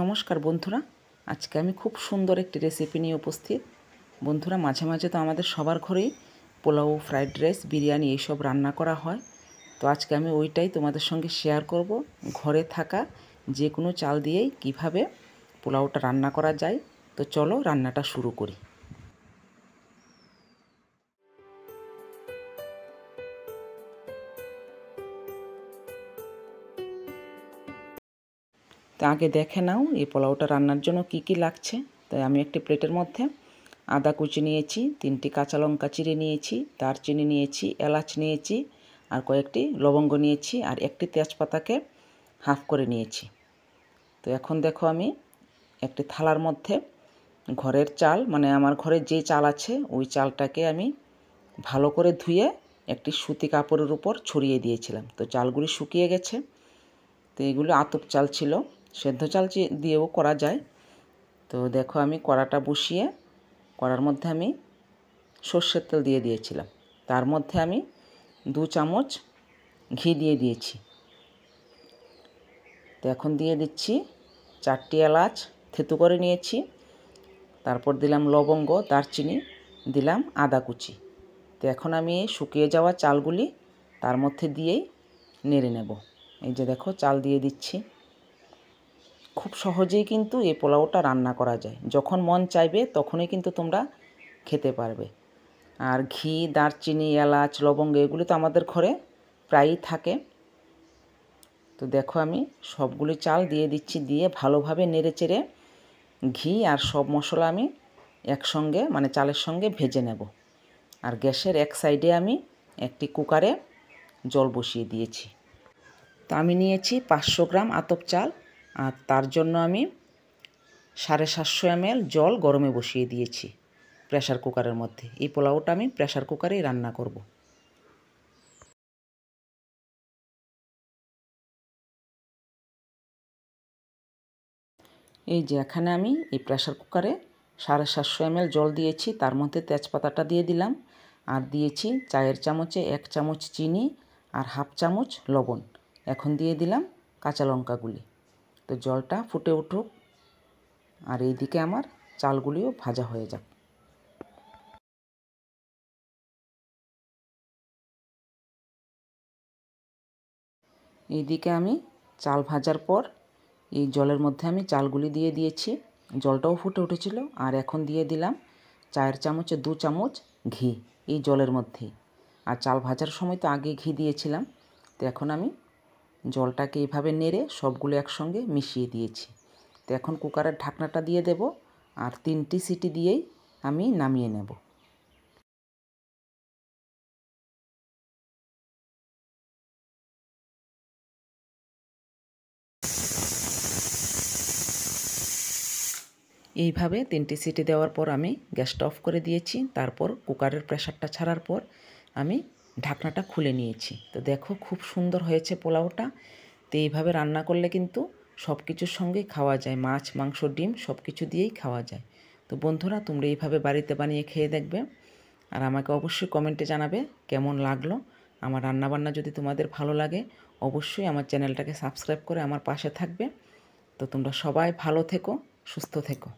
নমস্কার বন্ধুরা, আজকে আমি খুব সুন্দর একটি রেসিপি নিয়ে উপস্থিত। বন্ধুরা, মাঝে মাঝে তো আমাদের সবার ঘরেই পোলাও, ফ্রাইড রাইস, বিরিয়ানি এইসব রান্না করা হয়। তো আজকে আমি ওইটাই তোমাদের সঙ্গে শেয়ার করব। ঘরে থাকা যে কোনো চাল দিয়েই কিভাবে পোলাওটা রান্না করা যায়। তো চলো রান্নাটা শুরু করি। তো আগে দেখে নাও এই পোলাওটা রান্নার জন্য কি কি লাগছে। তাই আমি একটি প্লেটের মধ্যে আদা কুচি নিয়েছি, 3টি কাঁচা লঙ্কা চিড়ে নিয়েছি, দারচিনি নিয়েছি, এলাচ নিয়েছি, আর কয়েকটি লবঙ্গ নিয়েছি, আর একটি তেজপাতাকে হাফ করে নিয়েছি। তো এখন দেখো আমি একটি থালার মধ্যে ঘরের চাল, মানে আমার ঘরে যে চাল আছে ওই চালটাকে আমি ভালো করে ধুয়ে একটি সুতি কাপড়ের উপর ছড়িয়ে দিয়েছিলাম। তো চালগুলি শুকিয়ে গেছে। তো এগুলো আতপ চাল ছিল, সেদ্ধ চাল দিয়েও করা যায়। তো দেখো আমি কড়াটা বসিয়ে কড়ার মধ্যে আমি সর্ষের তেল দিয়ে দিয়েছিলাম। তার মধ্যে আমি 2 চামচ ঘি দিয়ে দিয়েছি। তো এখন দিয়ে দিচ্ছি 4টি এলাচ থেতু করে নিয়েছি, তারপর দিলাম লবঙ্গ, দারচিনি, দিলাম আদা কুচি। তো এখন আমি এই শুকিয়ে যাওয়া চালগুলি তার মধ্যে দিয়েই নেড়ে নেব। এই যে দেখো চাল দিয়ে দিচ্ছি। খুব সহজেই কিন্তু এই পোলাওটা রান্না করা যায়। যখন মন চাইবে তখনই কিন্তু তোমরা খেতে পারবে। আর ঘি, দারচিনি, এলাচ, লবঙ্গ এগুলি তো আমাদের ঘরে প্রায়ই থাকে। তো দেখো আমি সবগুলি চাল দিয়ে দিচ্ছি, দিয়ে ভালোভাবে নেড়ে চেড়ে ঘি আর সব মশলা আমি একসঙ্গে, মানে চালের সঙ্গে ভেজে নেব। আর গ্যাসের এক সাইডে আমি একটি কুকারে জল বসিয়ে দিয়েছি। তো আমি নিয়েছি 500 গ্রাম আতপ চাল, আর তার জন্য আমি 750 ml জল গরমে বসিয়ে দিয়েছি প্রেসার কুকারের মধ্যে। এই পোলাওটা আমি প্রেসার কুকারেই রান্না করব। এই যে এখানে আমি এই প্রেসার কুকারে 750 ml জল দিয়েছি, তার মধ্যে তেজপাতাটা দিয়ে দিলাম, আর দিয়েছি চায়ের চামচে 1 চামচ চিনি আর হাফ চামচ লবণ। এখন দিয়ে দিলাম কাঁচা লঙ্কাগুলি। তো জলটা ফুটে উঠুক, আর এইদিকে আমার চালগুলিও ভাজা হয়ে যাক। এইদিকে আমি চাল ভাজার পর এই জলের মধ্যে আমি চালগুলি দিয়ে দিয়েছি। জলটাও ফুটে উঠেছিল। আর এখন দিয়ে দিলাম চায়ের চামচে 2 চামচ ঘি এই জলের মধ্যেই। আর চাল ভাজার সময় তো আগে ঘি দিয়েছিলাম। তো এখন আমি জলটাকে এইভাবে নেড়ে সবগুলো একসঙ্গে মিশিয়ে দিয়েছি। তো এখন কুকারের ঢাকনাটা দিয়ে দেব, আর 3টি সিটি দিয়েই আমি নামিয়ে নেব। এইভাবে 3টি সিটি দেওয়ার পর আমি গ্যাসটা অফ করে দিয়েছি। তারপর কুকারের প্রেসারটা ছাড়ার পর আমি ঢাকনাটা খুলে নিয়েছি। তো দেখো খুব সুন্দর হয়েছে পোলাওটা। তো এইভাবে রান্না করলে কিন্তু সব কিছুর সঙ্গেই খাওয়া যায়, মাছ, মাংস, ডিম সব কিছু দিয়েই খাওয়া যায়। তো বন্ধুরা, তোমরা এইভাবে বাড়িতে বানিয়ে খেয়ে দেখবে, আর আমাকে অবশ্যই কমেন্টে জানাবে কেমন লাগলো। আমার রান্নাবান্না যদি তোমাদের ভালো লাগে অবশ্যই আমার চ্যানেলটাকে সাবস্ক্রাইব করে আমার পাশে থাকবে। তো তোমরা সবাই ভালো থেকো, সুস্থ থেকো।